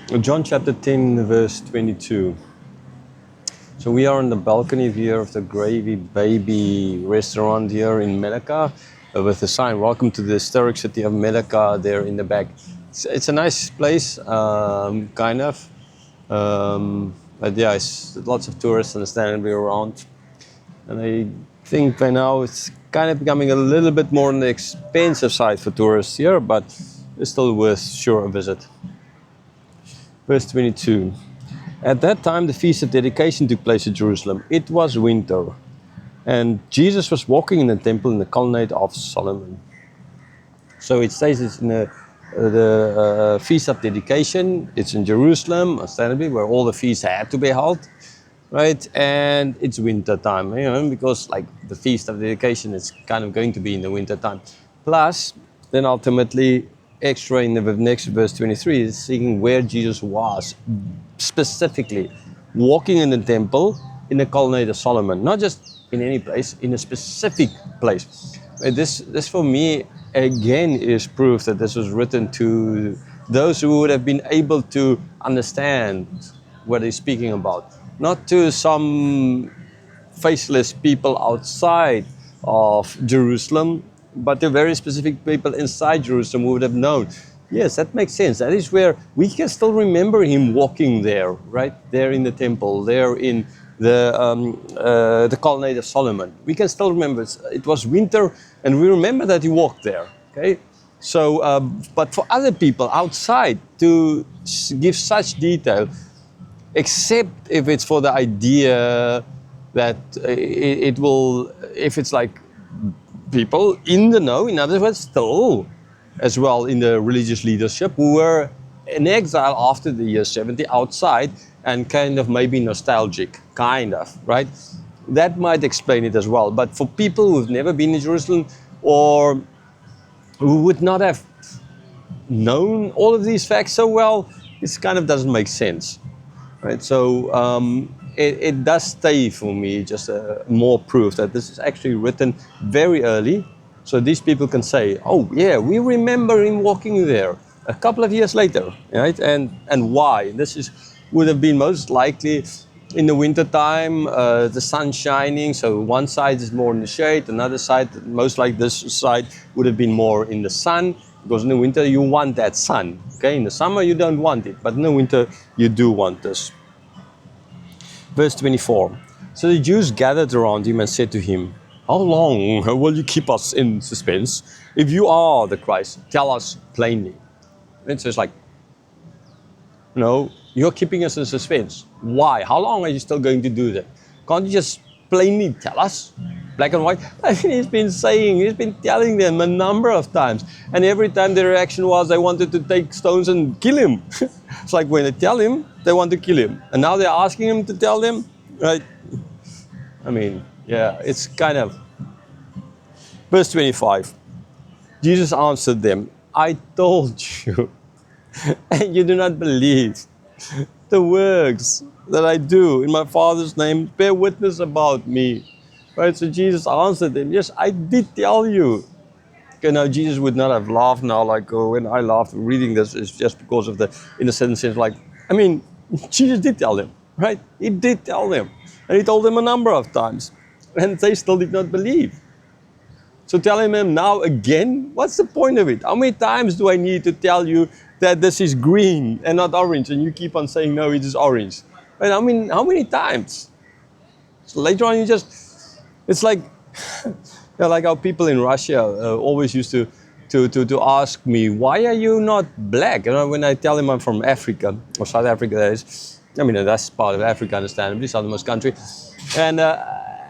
John chapter 10, verse 22. So we are on the balcony here of the Gravy Baby restaurant here in Melaka with the sign, welcome to the historic city of Melaka there in the back. It's a nice place, kind of. But yeah, it's lots of tourists understandably around. And I think by now it's kind of becoming a little bit more on the expensive side for tourists here, but it's still worth sure a visit. Verse 22. At that time, the Feast of Dedication took place at Jerusalem. It was winter, and Jesus was walking in the temple in the colonnade of Solomon. So it says it's in the Feast of Dedication. It's in Jerusalem, ostensibly, where all the feasts had to be held, right? And it's winter time, because like the Feast of Dedication is kind of going to be in the winter time. Plus, then ultimately, extra in the next verse 23 is seeing where Jesus was specifically walking in the temple in the colonnade of Solomon, not just in any place, in a specific place. This for me again is proof that this was written to those who would have been able to understand what he's speaking about, not to some faceless people outside of Jerusalem, but to very specific people inside Jerusalem who would have known. Yes, that makes sense. That is where we can still remember him walking there, right? There in the temple, there in the colonnade of Solomon. We can still remember it was winter, and we remember that he walked there. Okay, so but for other people outside to give such detail, except if it's for the idea that it will, if it's like people in the know, in other words, still as well in the religious leadership who were in exile after the year 70 outside and kind of maybe nostalgic, kind of, right? That might explain it as well. But for people who've never been in Jerusalem or who would not have known all of these facts so well, this kind of doesn't make sense, right? So it does stay for me just more proof that this is actually written very early. So these people can say, oh yeah, we remember him walking there a couple of years later, right? And why? Would have been most likely in the winter time, the sun shining. So one side is more in the shade, another side, most like this side, would have been more in the sun. Because in the winter you want that sun, okay? In the summer you don't want it, but in the winter you do want this. Verse 24. So the Jews gathered around him and said to him, how long will you keep us in suspense? If you are the Christ, tell us plainly. And so it's like, no, you're keeping us in suspense. Why? How long are you still going to do that? Can't you just plainly tell us? Black and white? I mean, he's been telling them a number of times. And every time their reaction was they wanted to take stones and kill him. It's like when they tell him, they want to kill him. And now they're asking him to tell them, right? I mean, yeah, it's kind of... Verse 25. Jesus answered them, I told you, and you do not believe. The works that I do in my Father's name bear witness about me. Right? So Jesus answered them, yes, I did tell you. Okay, now Jesus would not have laughed now, like when I laughed reading this, it's just because of the, in a sense, like, I mean, Jesus did tell them, right? He did tell them. And he told them a number of times. And they still did not believe. So telling them now again, what's the point of it? How many times do I need to tell you that this is green and not orange? And you keep on saying, no, it is orange. And I mean, how many times? So later on, it's like, like how people in Russia always used to ask me, why are you not black? And when I tell them I'm from Africa, or South Africa, that is, I mean, that's part of Africa, understandably, southernmost country.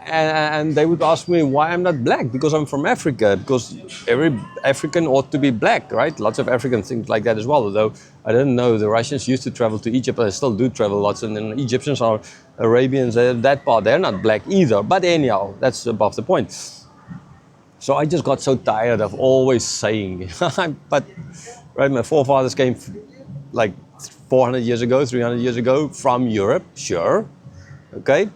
And they would ask me why I'm not black, because I'm from Africa, because every African ought to be black, right? Lots of Africans think like that as well, although I don't know, the Russians used to travel to Egypt, but they still do travel lots, and then Egyptians or Arabians, that part, they're not black either. But anyhow, that's above the point. So I just got so tired of always saying, but, right, my forefathers came like 400 years ago, 300 years ago from Europe, sure, okay?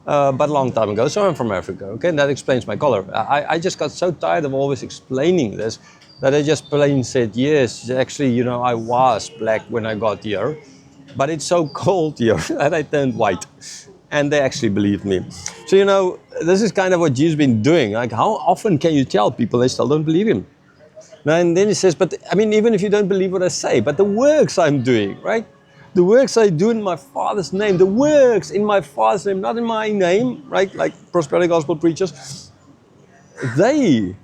But a long time ago, so I'm from Africa, okay? And that explains my color. I just got so tired of always explaining this that I just plain said, yes, actually, you know, I was black when I got here, but it's so cold here that I turned white. And they actually believed me. So, you know, this is kind of what Jesus has been doing. Like, how often can you tell people they still don't believe him? And then he says, but I mean, even if you don't believe what I say, but the works I'm doing, right? The works I do in my Father's name, the works in my Father's name, not in my name, right? Like prosperity gospel preachers, they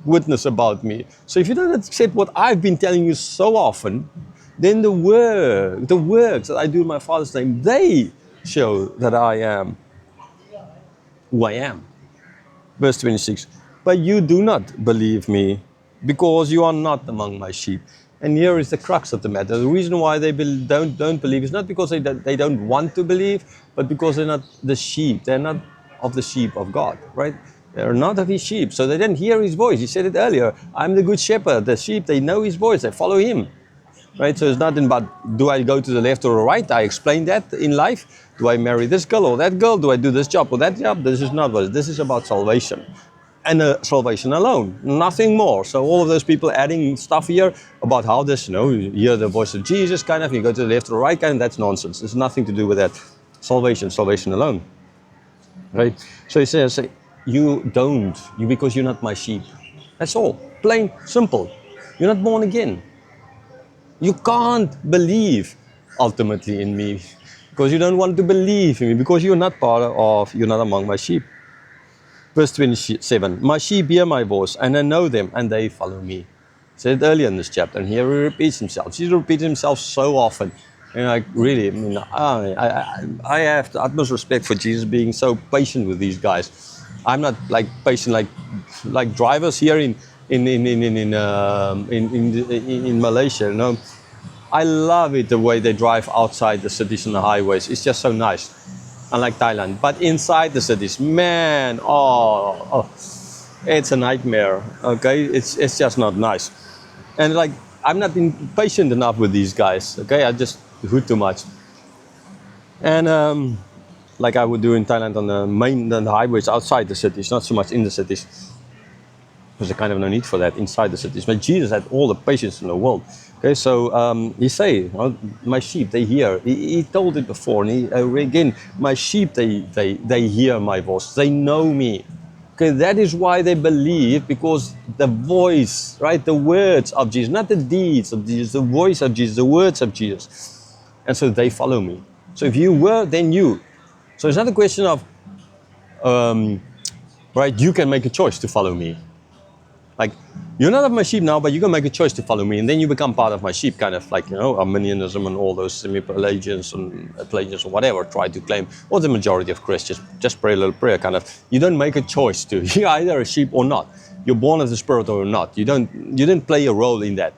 witness about me. So if you don't accept what I've been telling you so often, then the works that I do in my Father's name, they show that I am who I am. Verse 26, but you do not believe me because you are not among my sheep. And here is the crux of the matter. The reason why they don't believe is not because they don't want to believe, but because they're not the sheep. They're not of the sheep of God, right? They're not of his sheep. So they didn't hear his voice. He said it earlier. I'm the good shepherd. The sheep, they know his voice. They follow him. Right? So it's not about, do I go to the left or the right? I explained that in life. Do I marry this girl or that girl? Do I do this job or that job? This is not what. This is about salvation. And salvation alone, nothing more. So all of those people adding stuff here about how this, you know, you hear the voice of Jesus kind of, you go to the left or the right kind of, that's nonsense. There's nothing to do with that. Salvation alone. Right? So he says, because you're not my sheep. That's all. Plain, simple. You're not born again. You can't believe ultimately in me because you don't want to believe in me because you're not you're not among my sheep. Verse 27, my sheep hear my voice and I know them and they follow me. He said it earlier in this chapter and here he repeats himself. He repeats himself so often. And like really, I mean, I have the utmost respect for Jesus being so patient with these guys. I'm not like patient like drivers here in Malaysia. You know, I love it the way they drive outside the cities and the highways. It's just so nice, unlike Thailand. But inside the cities, man, it's a nightmare. Okay, it's just not nice. And like I'm not patient enough with these guys. Okay, I just hoot too much. And like I would do in Thailand on the highways outside the cities, not so much in the cities. Because there's kind of no need for that inside the cities. But Jesus had all the patience in the world. Okay, so he say, my sheep, they hear. He told it before, and again, my sheep, they hear my voice. They know me. Okay, that is why they believe, because the voice, right, the words of Jesus, not the deeds of Jesus, the voice of Jesus, the words of Jesus. And so they follow me. So if you were, then you. So it's not a question of, right, you can make a choice to follow me. Like, you're not of my sheep now, but you can make a choice to follow me, and then you become part of my sheep, kind of like, you know, Arminianism and all those semi-Pelagians and Pelagians or whatever try to claim, or the majority of Christians, just pray a little prayer, kind of. You don't make a choice to. You're either a sheep or not. You're born of the Spirit or not. You didn't play a role in that.